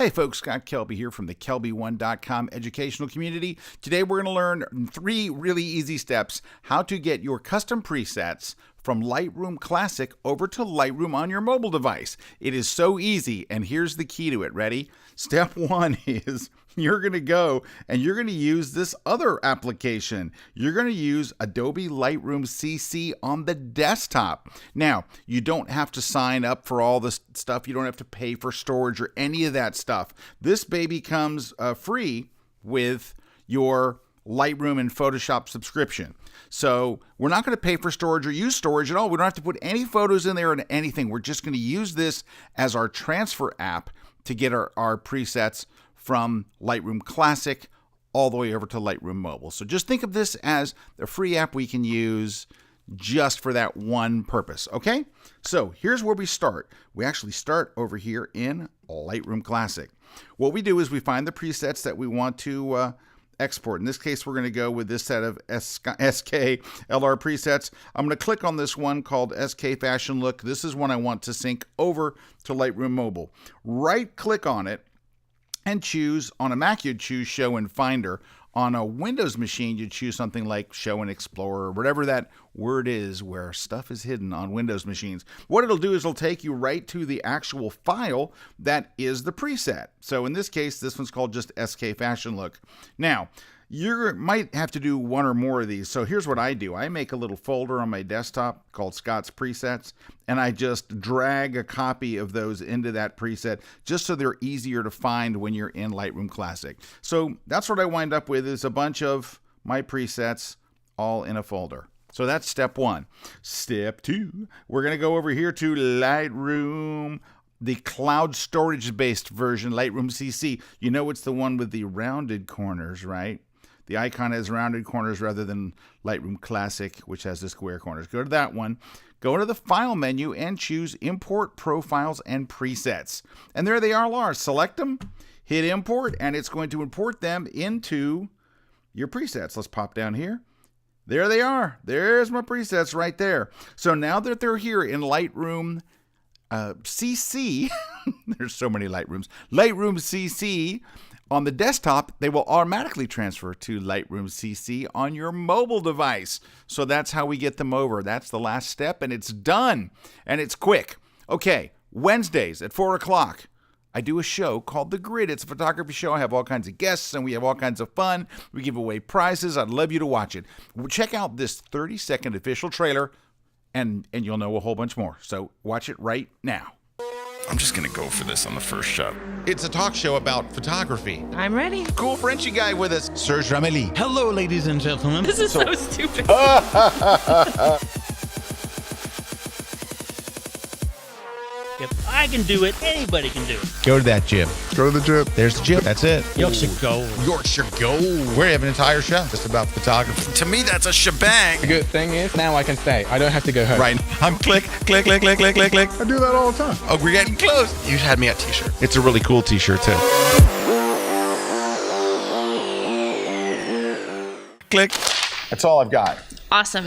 Hey folks, Scott Kelby here from the Kelby1.com educational community. Today we're going to learn 3 really easy steps how to get your custom presets from Lightroom Classic over to Lightroom on your mobile device. It is so easy, and here's the key to it. Ready? Step 1 is you're going to go and you're going to use this other application. You're going to use Adobe Lightroom CC on the desktop. Now, you don't have to sign up for all this stuff. You don't have to pay for storage or any of that stuff. This baby comes free with your Lightroom and Photoshop subscription. So we're not going to pay for storage or use storage at all. We don't have to put any photos in there or anything. We're just going to use this as our transfer app to get our presets from Lightroom Classic all the way over to Lightroom Mobile. So just think of this as a free app we can use just for that one purpose, okay? So here's where we start. We actually start over here in Lightroom Classic. What we do is we find the presets that we want to export. In this case, we're going to go with this set of SK LR presets. I'm going to click on this one called SK Fashion Look. This is one I want to sync over to Lightroom Mobile. Right click on it and choose. On a Mac, you'd choose Show in Finder. On a Windows machine, you'd choose something like Show in Explorer, whatever that word is where stuff is hidden on Windows machines. What it'll do is it'll take you right to the actual file that is the preset. So in this case, this one's called just SK Fashion Look. Now, you might have to do one or more of these. So here's what I do. I make a little folder on my desktop called Scott's Presets, and I just drag a copy of those into that preset just so they're easier to find when you're in Lightroom Classic. So that's what I wind up with, is a bunch of my presets all in a folder. So that's step 1. Step 2, we're going to go over here to Lightroom, the cloud storage-based version, Lightroom CC. You know it's the one with the rounded corners, right? The icon has rounded corners rather than Lightroom Classic, which has the square corners. Go to that one. Go to the File menu and choose Import Profiles and Presets. And there they are. Select them, hit Import, and it's going to import them into your presets. Let's pop down here. There they are. There's my presets right there. So now that they're here in Lightroom CC, there's so many Lightrooms, Lightroom CC, on the desktop, they will automatically transfer to Lightroom CC on your mobile device. So that's how we get them over. That's the last step, and it's done, and it's quick. Okay, Wednesdays at 4 o'clock, I do a show called The Grid. It's a photography show. I have all kinds of guests, and we have all kinds of fun. We give away prizes. I'd love you to watch it. Check out this 30-second official trailer, and you'll know a whole bunch more. So watch it right now. I'm just gonna go for this on the first shot. It's a talk show about photography. I'm ready. Cool Frenchy guy with us, Serge Rameli. Hello, ladies and gentlemen. This is so stupid. If I can do it, anybody can do it. Go to that gym. Go to the gym. There's the gym. That's it. Yorkshire Gold. Yorkshire Gold. We're having an entire show just about photography. To me, that's a shebang. The good thing is, now I can stay. I don't have to go home. Right. I'm click. I do that all the time. Oh, we're getting close. You had me at t-shirt. It's a really cool t-shirt too. Click. That's all I've got. Awesome.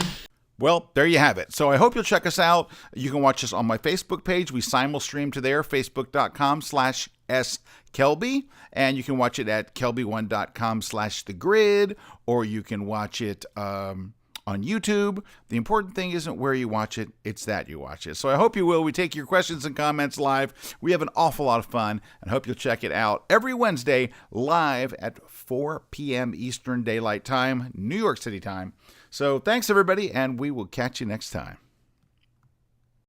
Well, there you have it. So I hope you'll check us out. You can watch us on my Facebook page. We simul-stream to there, facebook.com/skelby. And you can watch it at kelby1.com/thegrid, or you can watch it on YouTube. The important thing isn't where you watch it, it's that you watch it. So I hope you will. We take your questions and comments live. We have an awful lot of fun, and I hope you'll check it out every Wednesday live at 4 p.m. Eastern Daylight Time, New York City time. So thanks, everybody, and we will catch you next time.